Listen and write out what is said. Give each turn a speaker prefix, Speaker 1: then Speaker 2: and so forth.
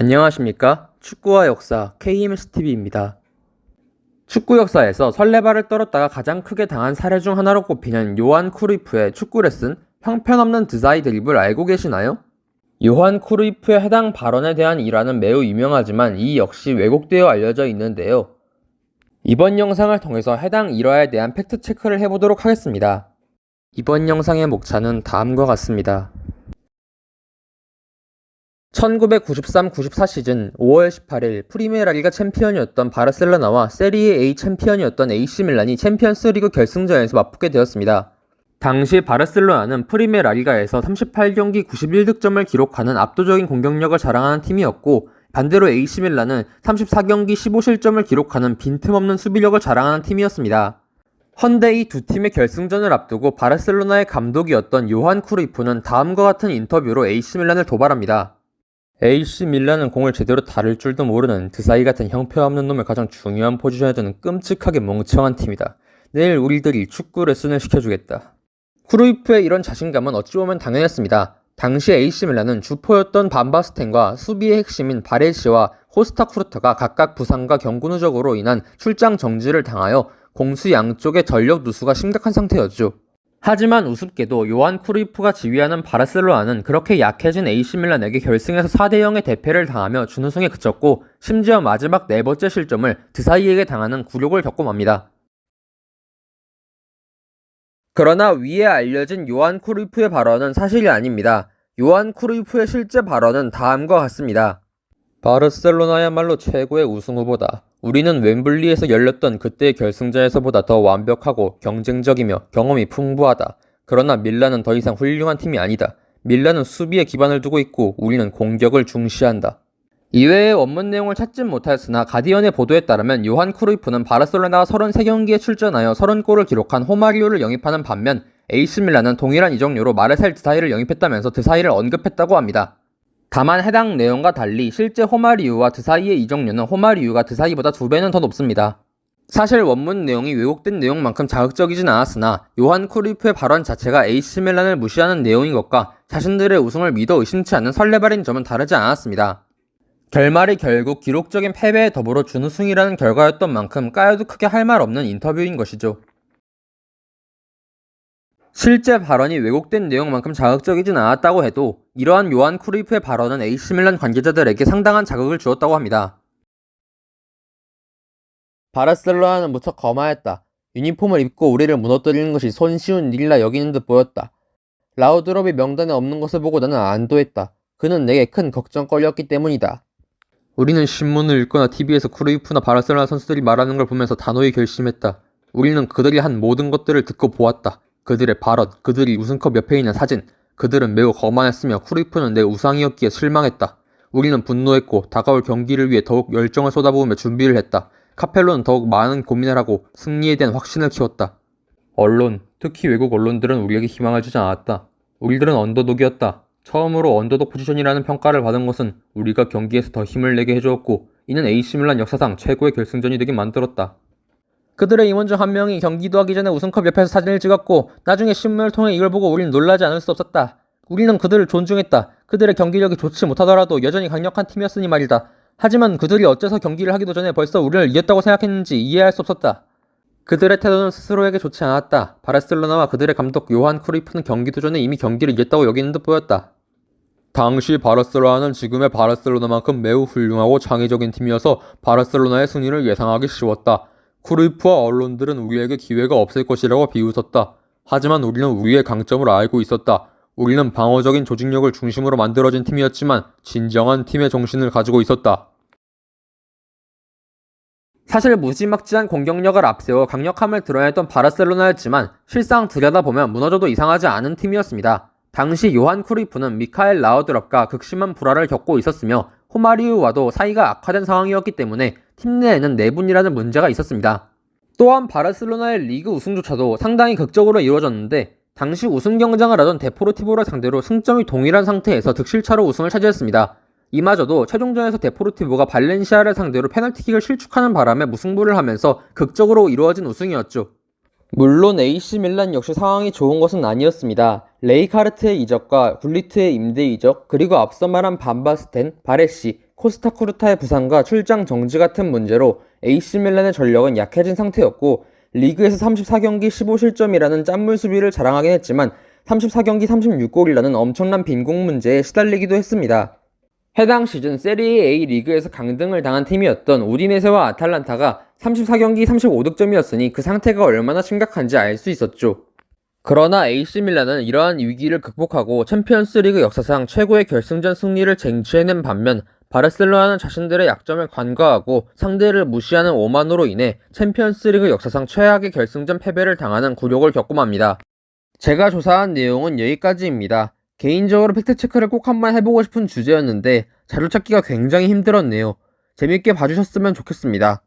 Speaker 1: 안녕하십니까? 축구와 역사 KMSTV입니다. 축구 역사에서 설레발을 떨었다가 가장 크게 당한 사례 중 하나로 꼽히는 요한 크루이프의 축구 레슨 형편없는 드사이 드립을 알고 계시나요? 요한 크루이프의 해당 발언에 대한 일화는 매우 유명하지만 이 역시 왜곡되어 알려져 있는데요. 이번 영상을 통해서 해당 일화에 대한 팩트 체크를 해보도록 하겠습니다. 이번 영상의 목차는 다음과 같습니다. 1993-94 시즌 5월 18일 프리메라리가 챔피언이었던 바르셀로나와 세리에 A 챔피언이었던 AC 밀란이 챔피언스리그 결승전에서 맞붙게 되었습니다. 당시 바르셀로나는 프리메라리가에서 38경기 91득점을 기록하는 압도적인 공격력을 자랑하는 팀이었고, 반대로 AC 밀란은 34경기 15실점을 기록하는 빈틈없는 수비력을 자랑하는 팀이었습니다. 헌데 이 두 팀의 결승전을 앞두고 바르셀로나의 감독이었던 요한 크루이프는 다음과 같은 인터뷰로 AC 밀란을 도발합니다. AC 밀란은 공을 제대로 다룰 줄도 모르는 드사이 같은 형편없는 놈을 가장 중요한 포지션에 두는 끔찍하게 멍청한 팀이다. 내일 우리들이 축구 레슨을 시켜주겠다. 크루이프의 이런 자신감은 어찌 보면 당연했습니다. 당시 AC 밀란은 주포였던 반바스텐과 수비의 핵심인 바레시와 코스타 쿠르타가 각각 부상과 경고 누적으로 인한 출장 정지를 당하여 공수 양쪽의 전력 누수가 심각한 상태였죠. 하지만 우습게도 요한 크루이프가 지휘하는 바르셀로나는 그렇게 약해진 AC 밀란에게 결승에서 4대0의 대패를 당하며 준우승에 그쳤고, 심지어 마지막 네 번째 실점을 드사이에게 당하는 굴욕을 겪고 맙니다. 그러나 위에 알려진 요한 크루이프의 발언은 사실이 아닙니다. 요한 크루이프의 실제 발언은 다음과 같습니다. 바르셀로나야말로 최고의 우승 후보다. 우리는 웸블리에서 열렸던 그때의 결승전에서보다 더 완벽하고 경쟁적이며 경험이 풍부하다. 그러나 밀란은 더 이상 훌륭한 팀이 아니다. 밀란은 수비에 기반을 두고 있고 우리는 공격을 중시한다. 이외의 원문 내용을 찾진 못하였으나 가디언의 보도에 따르면 요한 크루이프는 바르셀로나가 33경기에 출전하여 30골을 기록한 호마리오를 영입하는 반면 AC 밀란은 동일한 이적료로 마르셀 드사이를 영입했다면서 드사이를 언급했다고 합니다. 다만 해당 내용과 달리 실제 호마리우와 드사이의 이적료는 호마리우가 드사이보다 2배는 더 높습니다. 사실 원문 내용이 왜곡된 내용만큼 자극적이진 않았으나 요한 크루이프의 발언 자체가 AC 밀란을 무시하는 내용인 것과 자신들의 우승을 믿어 의심치 않는 설레발인 점은 다르지 않았습니다. 결말이 결국 기록적인 패배에 더불어 준우승이라는 결과였던 만큼 까여도 크게 할 말 없는 인터뷰인 것이죠. 실제 발언이 왜곡된 내용만큼 자극적이진 않았다고 해도 이러한 요한 크루이프의 발언은 AC 밀란 관계자들에게 상당한 자극을 주었다고 합니다. 바르셀로나는 무척 거마했다. 유니폼을 입고 우리를 무너뜨리는 것이 손쉬운 일이라 여기는 듯 보였다. 라우드롭이 명단에 없는 것을 보고 나는 안도했다. 그는 내게 큰 걱정거리였기 때문이다. 우리는 신문을 읽거나 TV에서 크루이프나 바르셀로나 선수들이 말하는 걸 보면서 단호히 결심했다. 우리는 그들이 한 모든 것들을 듣고 보았다. 그들의 발언, 그들이 우승컵 옆에 있는 사진, 그들은 매우 거만했으며 크루이프는 내 우상이었기에 실망했다. 우리는 분노했고 다가올 경기를 위해 더욱 열정을 쏟아부으며 준비를 했다. 카펠로는 더욱 많은 고민을 하고 승리에 대한 확신을 키웠다. 언론, 특히 외국 언론들은 우리에게 희망을 주지 않았다. 우리들은 언더독이었다. 처음으로 언더독 포지션이라는 평가를 받은 것은 우리가 경기에서 더 힘을 내게 해주었고, 이는 AC 밀란 역사상 최고의 결승전이 되게 만들었다. 그들의 임원 중 한 명이 경기도 하기 전에 우승컵 옆에서 사진을 찍었고 나중에 신문을 통해 이걸 보고 우리는 놀라지 않을 수 없었다. 우리는 그들을 존중했다. 그들의 경기력이 좋지 못하더라도 여전히 강력한 팀이었으니 말이다. 하지만 그들이 어째서 경기를 하기도 전에 벌써 우리를 이겼다고 생각했는지 이해할 수 없었다. 그들의 태도는 스스로에게 좋지 않았다. 바르셀로나와 그들의 감독 요한 크루이프는 경기도 전에 이미 경기를 이겼다고 여기는 듯 보였다. 당시 바르셀로나는 지금의 바르셀로나만큼 매우 훌륭하고 창의적인 팀이어서 바르셀로나의 승리를 예상하기 쉬웠다. 크루이프와 언론들은 우리에게 기회가 없을 것이라고 비웃었다. 하지만 우리는 우리의 강점을 알고 있었다. 우리는 방어적인 조직력을 중심으로 만들어진 팀이었지만 진정한 팀의 정신을 가지고 있었다. 사실 무지막지한 공격력을 앞세워 강력함을 드러냈던 바르셀로나였지만 실상 들여다보면 무너져도 이상하지 않은 팀이었습니다. 당시 요한 크루이프는 미카엘 라우드롭과 극심한 불화를 겪고 있었으며 호마리우와도 사이가 악화된 상황이었기 때문에 팀 내에는 내분이라는 문제가 있었습니다. 또한 바르셀로나의 리그 우승조차도 상당히 극적으로 이루어졌는데 당시 우승 경쟁을 하던 데포르티보를 상대로 승점이 동일한 상태에서 득실차로 우승을 차지했습니다. 이마저도 최종전에서 데포르티보가 발렌시아를 상대로 페널티킥을 실축하는 바람에 무승부를 하면서 극적으로 이루어진 우승이었죠. 물론 AC 밀란 역시 상황이 좋은 것은 아니었습니다. 레이카르트의 이적과 굴리트의 임대 이적, 그리고 앞서 말한 반바스텐, 바레시, 코스타 쿠르타의 부상과 출장 정지 같은 문제로 AC 밀란의 전력은 약해진 상태였고 리그에서 34경기 15실점이라는 짠물 수비를 자랑하긴 했지만 34경기 36골이라는 엄청난 빈공 문제에 시달리기도 했습니다. 해당 시즌 세리에 A 리그에서 강등을 당한 팀이었던 우디네세와 아탈란타가 34경기 35득점이었으니 그 상태가 얼마나 심각한지 알 수 있었죠. 그러나 AC 밀란은 이러한 위기를 극복하고 챔피언스리그 역사상 최고의 결승전 승리를 쟁취해낸 반면 바르셀로나는 자신들의 약점을 간과하고 상대를 무시하는 오만으로 인해 챔피언스리그 역사상 최악의 결승전 패배를 당하는 굴욕을 겪고 맙니다. 제가 조사한 내용은 여기까지입니다. 개인적으로 팩트체크를 꼭 한번 해보고 싶은 주제였는데 자료찾기가 굉장히 힘들었네요. 재밌게 봐주셨으면 좋겠습니다.